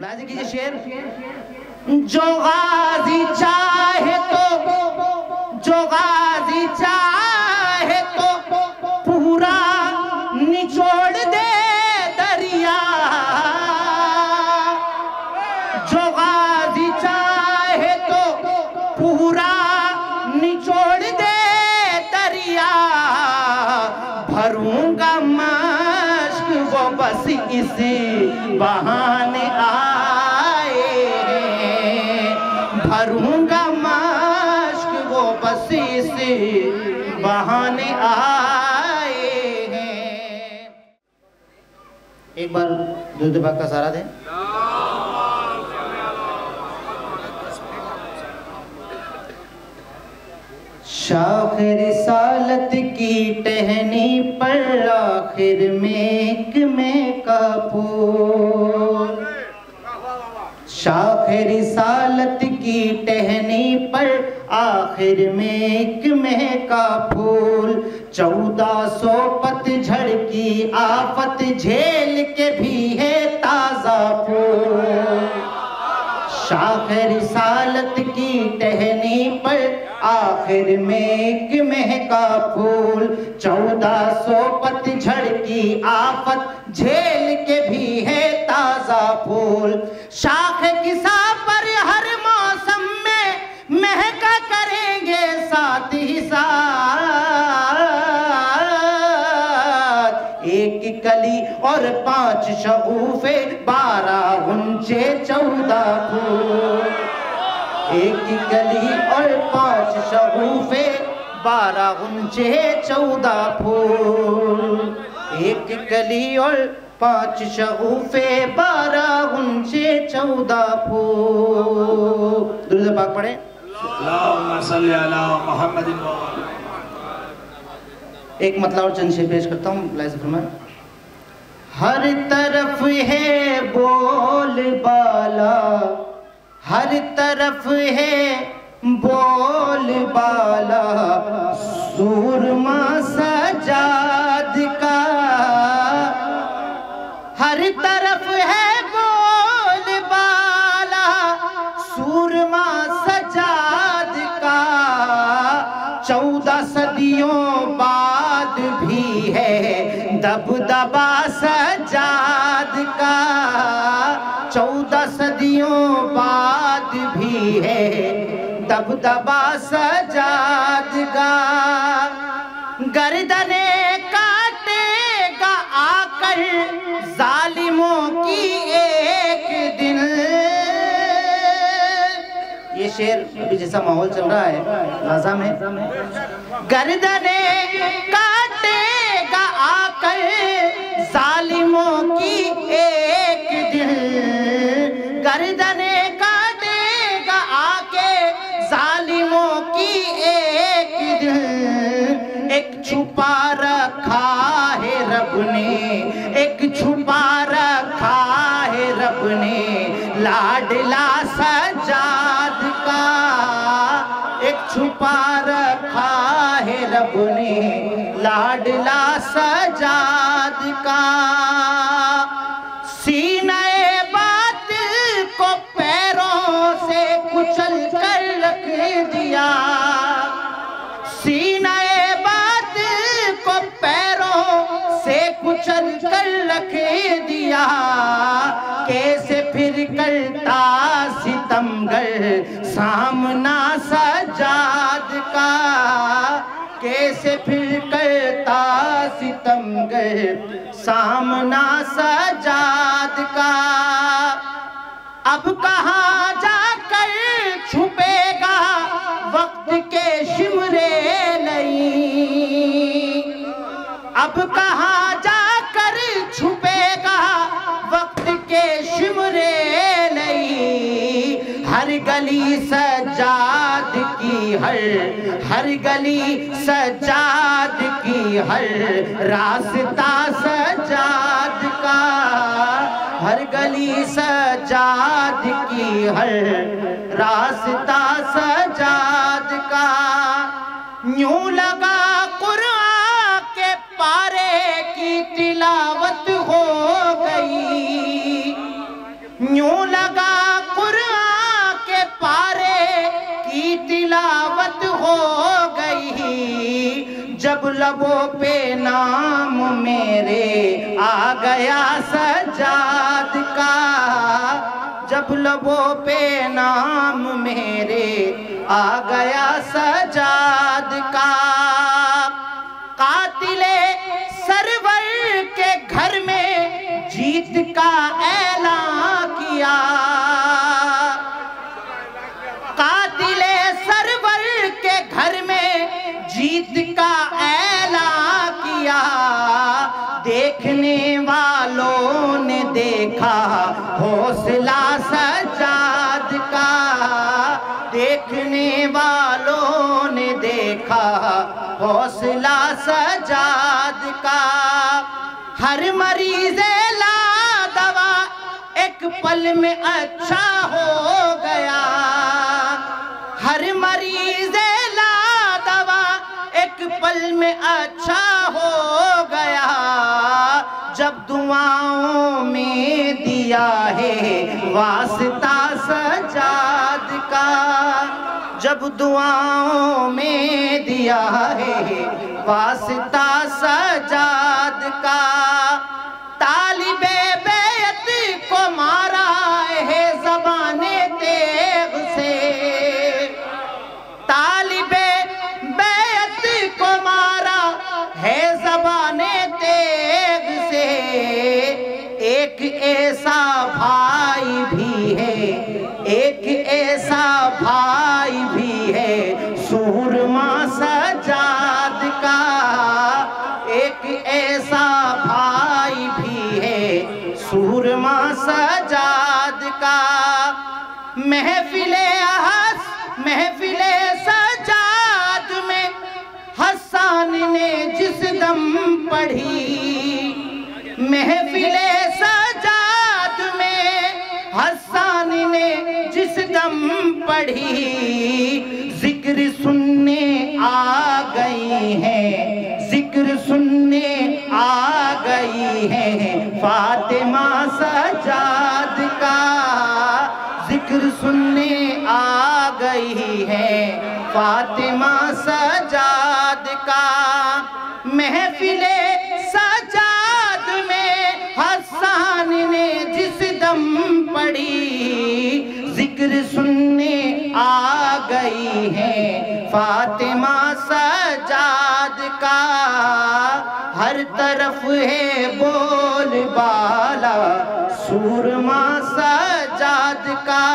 मुलाहिजा कीजिए शेर। जो गाजी चाहे तो, जो गाजी चाहे तो पूरा निचोड़ दे दरिया, जो गाजी चाहे तो पूरा निचोड़ दे दरिया, भरूंगा मश्क वो बस इस बहाने आए हैं, भरूंगा मश्क वो बस इस बहाने आए हैं। एक बार दुरूद पाक का सहारा दें। शाख रिसालत की टहनी पर आखिर में का फूल, शाख रिसालत की टहनी पर आखिर में का फूल, 1400 पतझड़ की आफत झेल के भी है ताजा फूल। शाख रिसालत की टहनी पर आखिर में का फूल, 1400 पतझड़ की आफत झेल के भी है ताजा फूल। शाख किसा पर हर मौसम में महका करेंगे साथ ही साथ, एक कली और 5 शगुफे 12 गुंचे 14 फूल, एक कली और 5 शगुफे 12 गुंचे 14 फूल, एक कली और 5 शगुफे 12 गुंचे 14 फूल। दुरूद पाक पढ़ें। अल्लाहुम्मा सल्ली अला मुहम्मदिन। एक मतलब और चंद शेर पेश करता हूँ, लाइज़ फरमाएं। हर तरफ है बोलबाला, हर तरफ है बोलबाला, सूरमा सजाद का, हर तरफ है बोलबाला, सूरमा सजाद का, 14 सदियों बाद भी है दबदबा सजाद का, 14 सदियों बाद भी है दबदबा सजाद का। गर्दने काटेगा आकर जालिमों की एक दिन, ये शेर अभी जैसा माहौल चल रहा है गाज़ा में, गर्दने काटेगा आकर जालिमों की एक दिन, गर्दने काटेगा आके जालिमों की एक दिन। एक छुपा रखा है रब ने, एक छुपा रखा है रब ने लाडला सजाद का, एक छुपा रखा है रब ने लाडला सजाद का। सीने बातिल को पैरों से कुचल कर रख दिया, सीने बातिल को पैरों से कुचल कर रख दिया, कैसे फिर करता सितमगर सामना सजाद का, कैसे फिर करता सितमगर सामना सजाद का। अब कहाँ जाकर छुपेगा वक्त के शिमरे नहीं, अब कहाँ जाकर छुपेगा वक्त के शिमरे नहीं। हर गली सजाद की, हर गली सजाद की, हर रास्ता सजाद का, हर गली सजाद की, हर रास्ता सजाद का। यूं लगा कुरान के पारे की तिलावत हो गई, यूं लगा कुरान के पारे की तिलावत हो गई, जब लबों पे नाम मेरे आ गया सजाद का, जब लबों पे नाम मेरे आ गया सजाद का। कातिले सरवर के घर में जीत का ऐलान किया, कातिले सरवर के घर में जीत का ऐलान किया। देखने वालों ने देखा हौसला सजाद का, देखने वालों ने देखा हौसला सजाद का। हर मरीज़े ला दवा एक पल में अच्छा हो गया, हर मरीज़े ला दवा एक पल में अच्छा हो गया। जब दुआओं में दिया है वास्ता सजाद का, जब दुआओं में दिया है वास्ता सजाद का। तालिबे बैत को मारा है ज़बाने तेग से, तालिबे बैत को मारा है ज़बाने तेग से। एक ऐसा भाई भी है, एक ऐसा भाई भी है सूरमा सजाद का, एक ऐसा भाई भी है सूरमा सजाद का। महफिले सजाद में हसन ने जिस दम पढ़ी, महफिले सजाद में हसन ने जिस दम पढ़ी। जिक्र सुनने आ गई हैं, जिक्र सुनने आ गई हैं फातिमा सजाद का, जिक्र सुनने आ गई है फातिमा सजाद का। महफिले सजाद में हसन ने जिस दम पढ़ी, जिक्र सुनने आ गई है फातिमा सजाद का। हर तरफ है बोलबाला सूरमा सजाद का,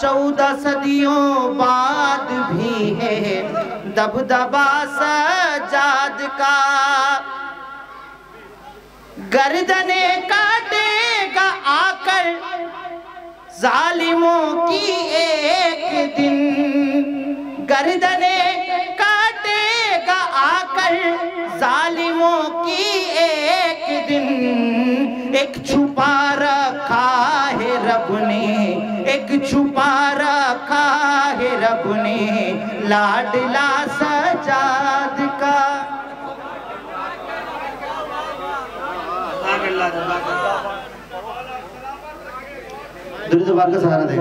14 सदियों बाद भी है दबदबा सजाद का। गर्दने काटेगा आकर जालिमों की एक दिन, गर्दने काटेगा आकर जालिमों की एक दिन। एक छुपा रखा है रब ने, एक छुपा रखा है रब ने लाडला सजाद का। दुरूद पाक का सहारा दे।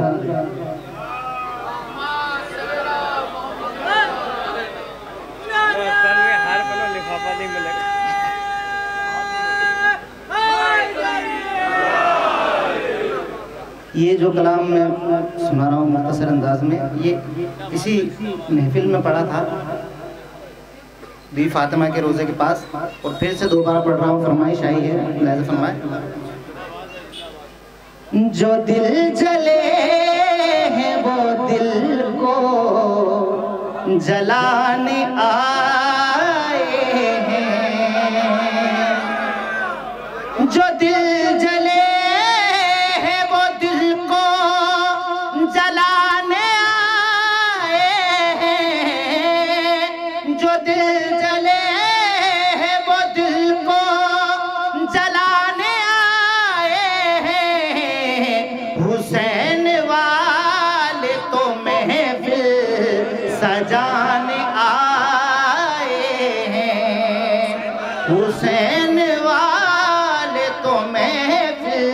ये जो कलाम मैं सुना रहा हूँ मुख्तसर अंदाज में, ये किसी महफिल में पढ़ा था बीवी फातिमा के रोज़े के पास, और फिर से दोबारा पढ़ रहा हूँ। फरमाइश आई है, लिहाजा फरमाए। जो दिल जले हैं वो दिल को जलाने आए हैं, जो दिल जले हैं वो दिल को जलाने आए हैं, जो दिल जले हैं वो दिल को जलाने आए हैं। हुसैन वाले तो महफिल सजाने आए हैं, हुसैन वाले तो महफिल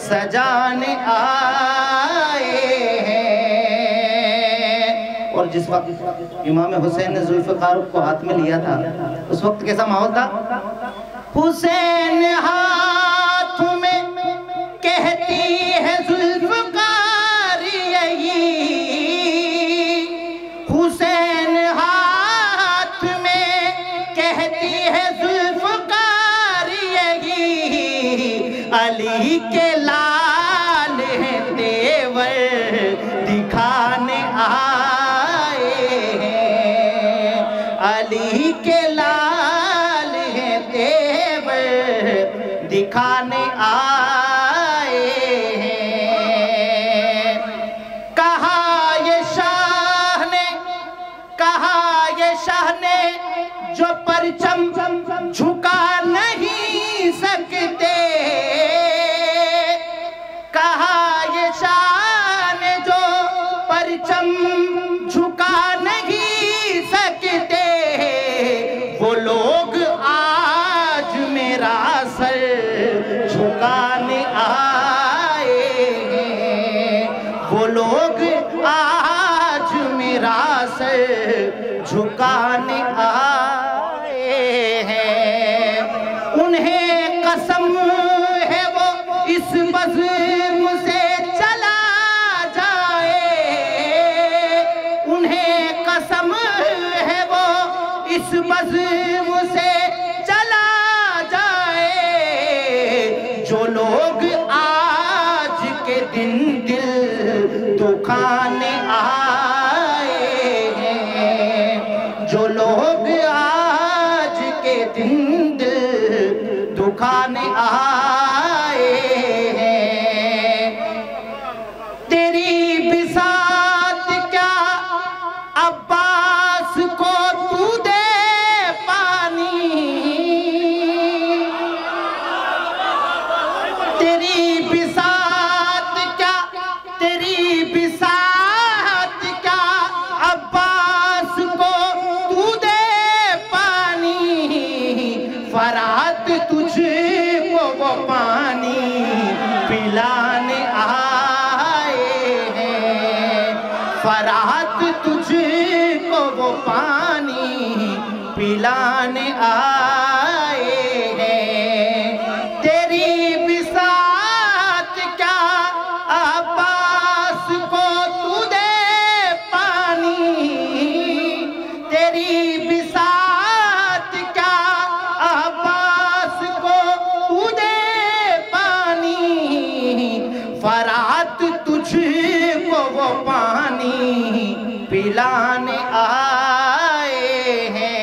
सजा दिखाने आए हैं। और जिस वक्त इमाम हुसैन ने जुल्फ़िकार को हाथ में लिया था, उस वक्त कैसा माहौल था? हुसैन हाथ में कहती है जुल्फ़िकार यही, हुसैन हाथ में कहती है जुल्फ़िकार यही, अली के लाल हैं तेवर दिखाने आए हैं, अली के लाल हैं तेवर दिखाने आए हैं। कहा ये शाह ने जो परचम झुका नहीं सकते, कहा ये शाह ने जो परचम झुका नहीं सकते, वो लोग आज मेरा सर झुकाने आए हैं, वो लोग आज मेरा सर झुकाने आए हैं। उन्हें कसम है वो इस बज़्म से चला जाए, उन्हें कसम है वो इस बज़्म से चला जाए, जो लोग आज के दिन दिल दुखाने आए हैं, जो लोग आज के दिन दिल दुखाने आए हैं। तेरी बिसात क्या अब्बास को तू दे पानी, तेरी बिसात क्या, तेरी बिसात क्या अब्बास को तू दे पानी, फरात तुझको वो पानी पिलाने आए हैं, फरात तुझको वो पानी पिलाने आए हैं। तेरी बिसात क्या अब्बास को तू दे पानी, तेरी बिसात क्या अब्बास को तू दे पानी, फरात तुझको वो पानी पिलाने आए हैं,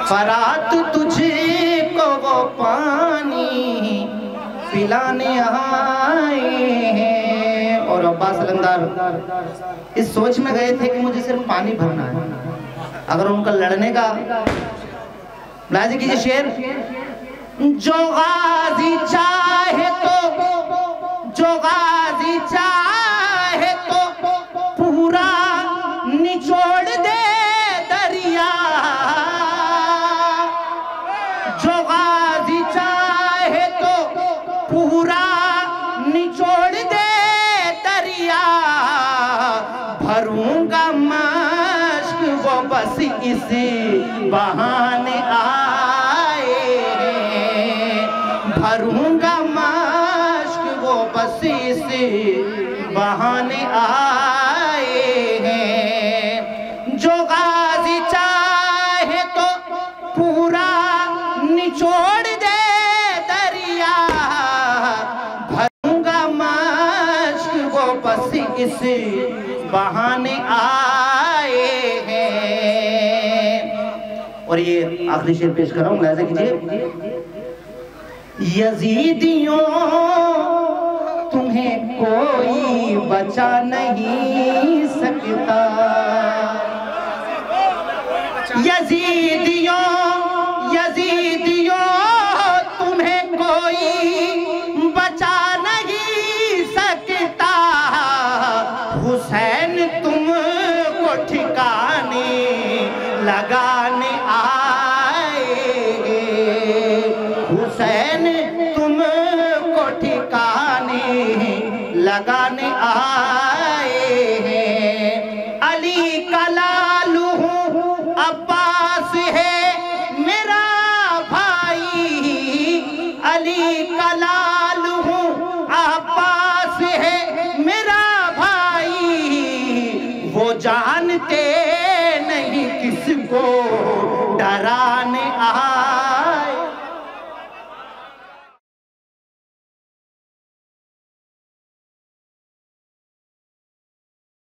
फरात तुझको वो पानी पिलाने आए हैं। और अब्बास अलंदार इस सोच में गए थे कि मुझे सिर्फ पानी भरना है, अगर उनका लड़ने का लाजी कीजिए शेर, जो गाजी चाहे तो, जो गाजी चाहे तो पूरा निचोड़ दे दरिया, जो गाजी चाहे तो पूरा निचोड़ दे दरिया, भरूंगा मश्क वो बस इस बहाने आए हैं, भरूंगा मश्क वो बस इस बहाने आए हैं। जो गाजी चाहे तो पूरा निचोड़ दे दरिया, भरूंगा मश्क वो बस इस बहाने आए हैं। और ये आखिरी शेर पेश कर रहा हूँ, मुलाहिज़ा कीजिए। यजीदियों तुम्हें कोई बचा नहीं सकता, यजीदियों यजीदियों तुम्हें कोई बचा नहीं सकता, हुसैन तुमको ठिकाने लगाने आए, हुसैन तुमको ठिकाने लगाने आए हैं। अली का लालू हूँ, अब्बास है मेरा भाई। अली का लालू हूँ, अब्बास है मेरा भाई। वो जानते नहीं किसको डराने आ